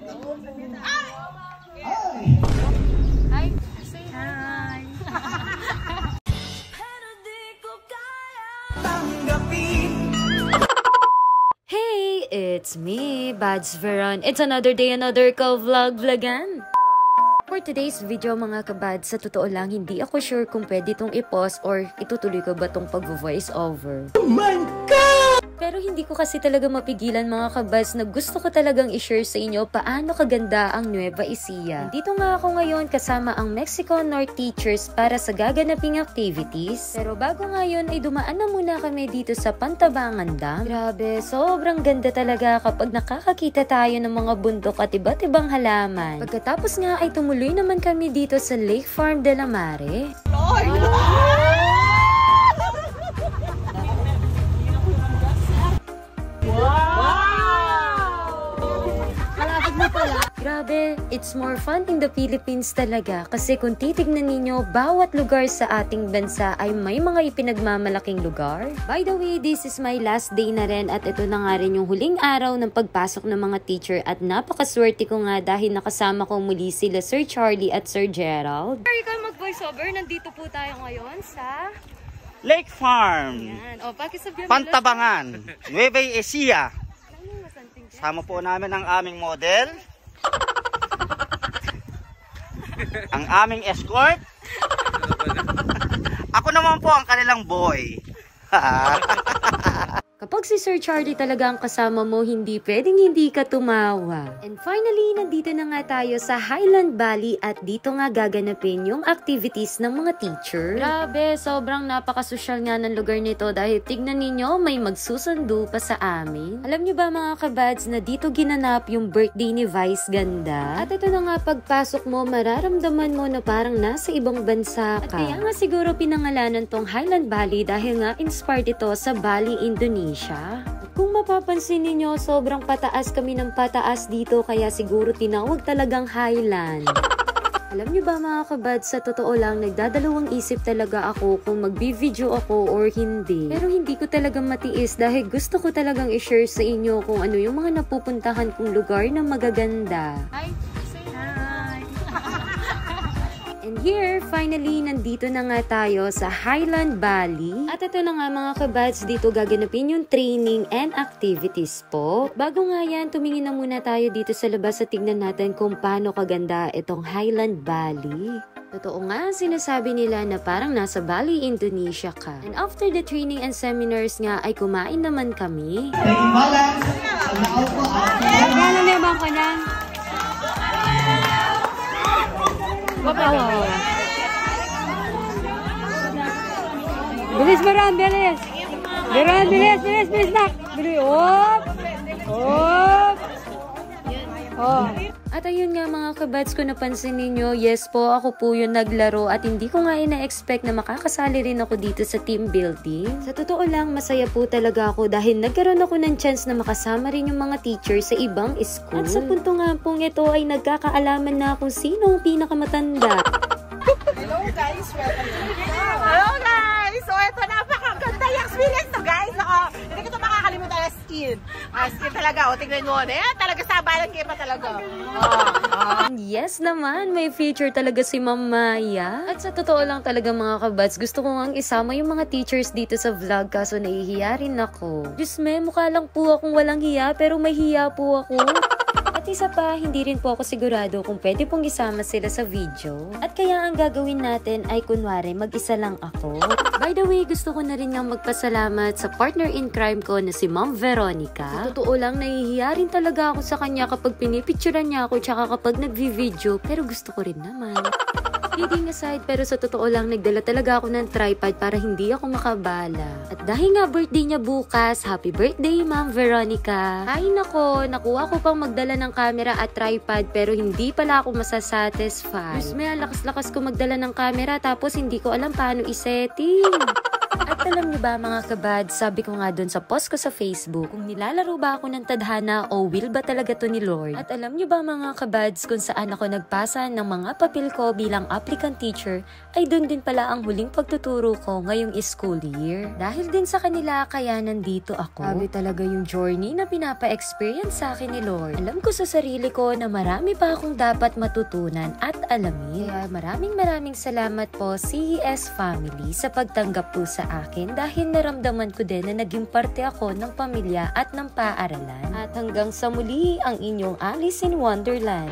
Hi. Say hi. Hey, it's me, Bads Veron. It's another day, another ka-vlogan. For today's video mga kabad, sa totoo lang, hindi ako sure kung pwede itong i-pause or itutuloy ko ba itong pag-voice over. Oh my God! Pero hindi ko kasi talaga mapigilan mga kabads na gusto ko talagang i-share sa inyo paano kaganda ang Nueva Ecija. Dito nga ako ngayon kasama ang Mexico North teachers para sa gaganaping activities. Pero bago ngayon ay dumaan na muna kami dito sa Pantabangan Dam. Grabe, sobrang ganda talaga kapag nakakakita tayo ng mga bundok at iba't ibang halaman. Pagkatapos nga ay tumuloy naman kami dito sa Lake Farm de la Mare. Grabe, it's more fun in the Philippines talaga kasi kung titignan ninyo, bawat lugar sa ating bansa ay may mga ipinagmamalaking lugar. By the way, this is my last day na rin at ito na nga rin yung huling araw ng pagpasok ng mga teacher at napakaswerte ko nga dahil nakasama ko muli sila Sir Charlie at Sir Gerald. Sorry ka mag-voiceover, nandito po tayo ngayon sa Lake Farm. Yan. O, pakisabihan Pantabangan, Nueva Ecija. Sama po namin ang aming model. Ang aming escort. Ako naman po ang kanilang boy. Kapag si Sir Charlie talaga ang kasama mo, hindi pwedeng hindi ka tumawa. And finally, nandito na nga tayo sa Highland Valley at dito nga gaganapin yung activities ng mga teacher. Grabe, sobrang napakasosyal nga ng lugar nito dahil tignan ninyo, may magsusundo pa sa amin. Alam nyo ba mga kabads na dito ginanap yung birthday ni Vice Ganda? At ito na nga pagpasok mo, mararamdaman mo na parang nasa ibang bansa ka. At kaya nga siguro pinangalanan tong Highland Valley dahil nga inspired ito sa Bali, Indonesia. At kung mapapansin ninyo, sobrang pataas kami ng pataas dito kaya siguro tinawag talagang Highland. Alam nyo ba mga kabad, sa totoo lang, nagdadalawang isip talaga ako kung magbi-video ako or hindi. Pero hindi ko talaga matiis dahil gusto ko talagang i-share sa inyo kung ano yung mga napupuntahan kong lugar na magaganda. Hi! Say hi! And here, finally, nandito na nga tayo sa Highland Valley. At ito na nga mga kabads, dito gaganapin yung training and activities po. Bago nga yan, tumingin na muna tayo dito sa labas at tignan natin kung paano kaganda itong Highland Valley. Totoo nga, sinasabi nila na parang nasa Bali, Indonesia ka. And after the training and seminars nga, ay kumain naman kami. Gano'n na yung bangko niyan? Wow. Bilis Baran, bilis. Baran, bilis nak. Bilis. Op. Oh. At ayun nga mga kabads, ko napansin ninyo, yes po, ako po yung naglaro at hindi ko nga ina-expect na makakasali rin ako dito sa team building. Sa totoo lang, masaya po talaga ako dahil nagkaroon ako ng chance na makasama rin yung mga teacher sa ibang school. At sa punto nga pong ito ay nagkakaalaman na kung sino ang pinakamatanda. Hello guys, welcome to the show. Hello guys! So ito, napakaganda yung experience to guys. Ako, hindi ko ito makakalimutan na skin. Skin talaga, o tingnan mo. Talaga sabalan kayo pa talaga. Yes naman, may future talaga si Ma'am Maya. At sa totoo lang talaga mga kabads, gusto ko ngang isama yung mga teachers dito sa vlog kaso nahihiya rin ako. Diyos me, mukha lang po akong walang hiya pero may hiya po ako. At isa pa, hindi rin po ako sigurado kung pwede pong isama sila sa video. At kaya ang gagawin natin ay kunwari mag-isa lang ako. By the way, gusto ko na rin nga magpasalamat sa partner in crime ko na si Ma'am Veronica. Sa totoo lang, nahihiya rin talaga ako sa kanya kapag pinipicturean niya ako tsaka kapag nagvi-video. Pero gusto ko rin naman. Kidding aside, pero sa totoo lang, nagdala talaga ako ng tripod para hindi ako makabala. At dahil nga birthday niya bukas, happy birthday Ma'am Veronica! Ay nako, nakuha ko pang magdala ng camera at tripod pero hindi pala ako masasatisfy. Diyos may lakas-lakas ko magdala ng camera tapos hindi ko alam paano isetting. At At alam niyo ba mga kabad, sabi ko nga dun sa post ko sa Facebook, kung nilalaro ba ako ng tadhana o will ba talaga to ni Lord? At alam niyo ba mga kabads, kung saan ako nagpasa ng mga papel ko bilang applicant teacher, ay dun din pala ang huling pagtuturo ko ngayong school year. Dahil din sa kanila, kaya nandito ako. Sabi talaga yung journey na pinapa-experience sa akin ni Lord. Alam ko sa sarili ko na marami pa akong dapat matutunan at alamin. Kaya maraming salamat po CES family sa pagtanggap po sa akin dahil naramdaman ko din na naging parte ako ng pamilya at ng paaralan. At hanggang sa muli, ang inyong Alice in Wonderland.